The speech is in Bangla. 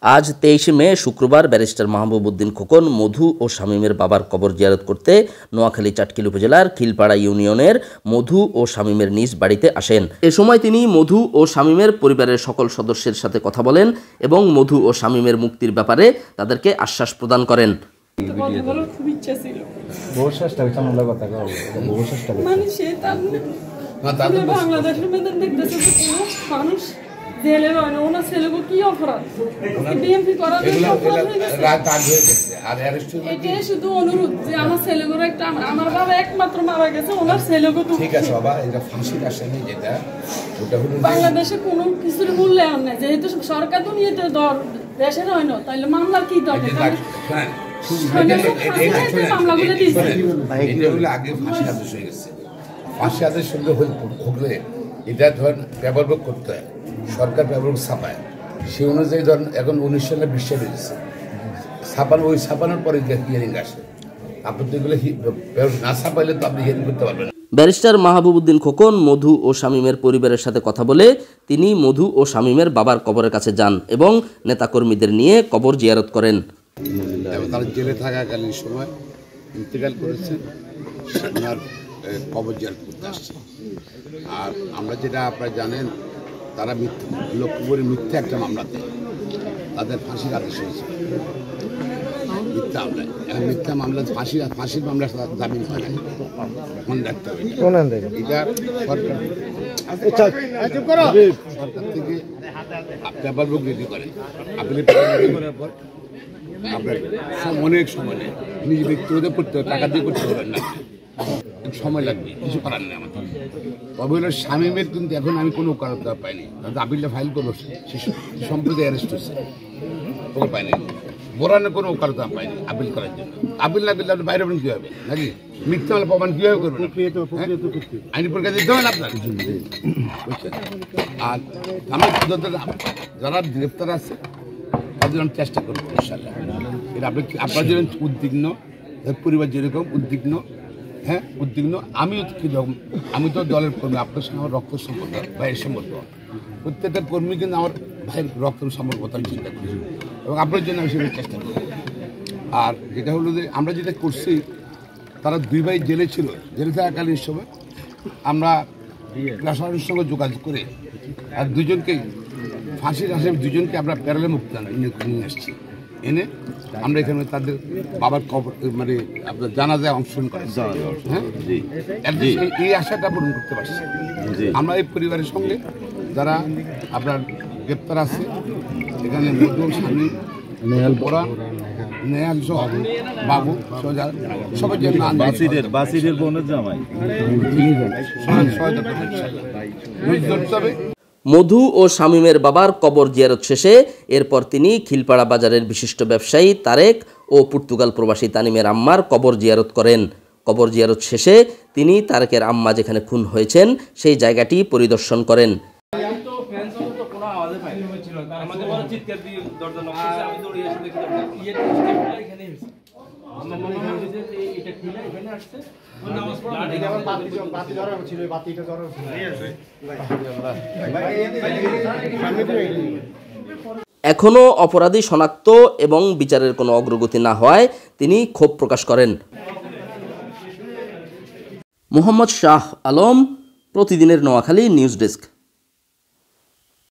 আজ 23 মে শুক্রবার ব্যারিস্টার মাহবুব উদ্দিন খোকন মধু ও শামীমের বাবার কবর জিয়ারত করতে নোয়াখালী চাটখিল উপজেলার খিলপাড়া ইউনিয়নের মধু ও শামীমের নিজ বাড়িতে আসেন। এ সময় তিনি মধু ও শামীমের পরিবারের সকল সদস্যের সাথে কথা বলেন এবং মধু ও শামীমের মুক্তির ব্যাপারে তাদেরকে আশ্বাস প্রদান করেন। জেলে রয় না ওনার ছেলেকে কি অপরাধ বিএমপি করার এটাই শুধু অনুরোধ যে আমার ছেলেগুলো একটা আমার বাবা একমাত্র মারা গেছে ওনার ছেলেকে ঠিক আছে বাবা এটা ফাঁসির আসামি যেটা ওটা হলো বাংলাদেশে কোনো কিছুর মূল্যায়ন নেই যেহেতু সরকার তো নিয়ে দর দেশের হয় না তাইলে মামলার কি দরকার মামলাগুলো দিয়েছে আগে ফাঁসি আদেশ হয়ে গেছে ফাঁসি আদেশ সঙ্গে হলে এটা ধরেন ব্যবহার করতে হয় সরকার ব্যবহার ছাপায় সেই অনুযায়ী ধরেন এখন 19 সালে 20 সালে হয়েছে ছাপানো ওই ছাপানোর পরে হিয়ারিং আসে আপনি তো এগুলো না ছাপাইলে তো আপনি হিয়ারিং করতে পারবেন। ব্যারিস্টার মাহবুব উদ্দিন খোকন মধু ও শামীমের পরিবারের সাথে কথা বলে তিনি মধু ও শামীমের বাবার কবরের কাছে যান এবং নেতাকর্মীদের নিয়ে কবর জিয়ারত করেন। তারা জেলে থাকাকালীন সময় ইন্তেকাল করেছেন আর কবর জিয়ারত করতে আসছে। আর আমরা যেটা আপনারা জানেন তারা লক্ষ্মীপুরের মিথ্যা একটা মামলাতে তাদের ফাঁসির আদেশ হয়েছে মিথ্যা মামলায়। এখন মিথ্যা মামলা ফাঁসির মামলা জামিন হয় না মনে রাখতে হবে এটা সরকার থেকে পেপার বুক রেডি করে আপনি করার পর আপনার অনেক সময় নেই নিজে ব্যক্তিগত করতে হবে টাকা দিয়ে করতে পারবেন না সময় লাগবে কিছু করার নেই আমাদের। তবে হলো শামীমের কিন্তু এখন আমি কোনো কারণটা পাইনি আপিলটা ফাইল করবো সে সম্প্রতি অ্যারেস্ট হচ্ছে ওকে পাইনি বোরানের কোনো কারণটা পাইনি আপিল করার জন্য আপিল না করলে আপনি বাইরে কী হবে নাকি মিথ্যা মাল প্রমাণ কীভাবে করবেন আইনি প্রক্রিয়া দিতে হবে না আপনার বুঝছেন। আর আমরা যারা গ্রেপ্তার আছে তাদের জন্য চেষ্টা করবো ইনশাআল্লাহ। এটা আপনার যেরকম উদ্বিগ্ন পরিবার যেরকম উদ্বিগ্ন উদ্বিগ্ন আমি তো দলের কর্মী আপনার সঙ্গে আমার রক্ত সম্পর্ক ভাইয়ের সম্পর্ক প্রত্যেকটা কর্মী কিন্তু আমার ভাইয়ের রক্ত সম্পর্ক আমি চিন্তা করি এবং আপনার জন্য আমি সেভাবে চেষ্টা করি। আর যেটা হলো যে আমরা যেটা করছি তারা দুই ভাই জেলে ছিল জেলে থাকাকালীন সময় আমরা প্রশাসনের সঙ্গে যোগাযোগ করে আর দুজনকেই ফাঁসির আসামে দুজনকে আমরা প্যারালে মুক্তি নিয়ে আসছি এনে আমরা এখানে তাদের বাবার মানে আপনার জানাজায় অংশগ্রহণ করেন এই আশাটা পূরণ করতে পারছি। আমরা এই পরিবারের সঙ্গে যারা আপনার গ্রেপ্তার আছে এখানে মধু স্বামী নেহাল বোরা নেহাল সহ বাবু সোজা সবার জন্য হবে। মধু ও শামীমের বাবার কবর জিয়ারত শেষে এরপর তিনি খিলপাড়া বাজারের বিশিষ্ট ব্যবসায়ী তারেক ও পর্তুগাল প্রবাসী তানিমের আম্মার কবর জিয়ারত করেন। কবর জিয়ারত শেষে তিনি তারেকের আম্মা যেখানে খুন হয়েছেন সেই জায়গাটি পরিদর্শন করেন। এখনও অপরাধী শনাক্ত এবং বিচারের কোনো অগ্রগতি না হওয়ায় তিনি ক্ষোভ প্রকাশ করেন। মোহাম্মদ শাহ আলম, প্রতিদিনের নোয়াখালী নিউজ ডেস্ক।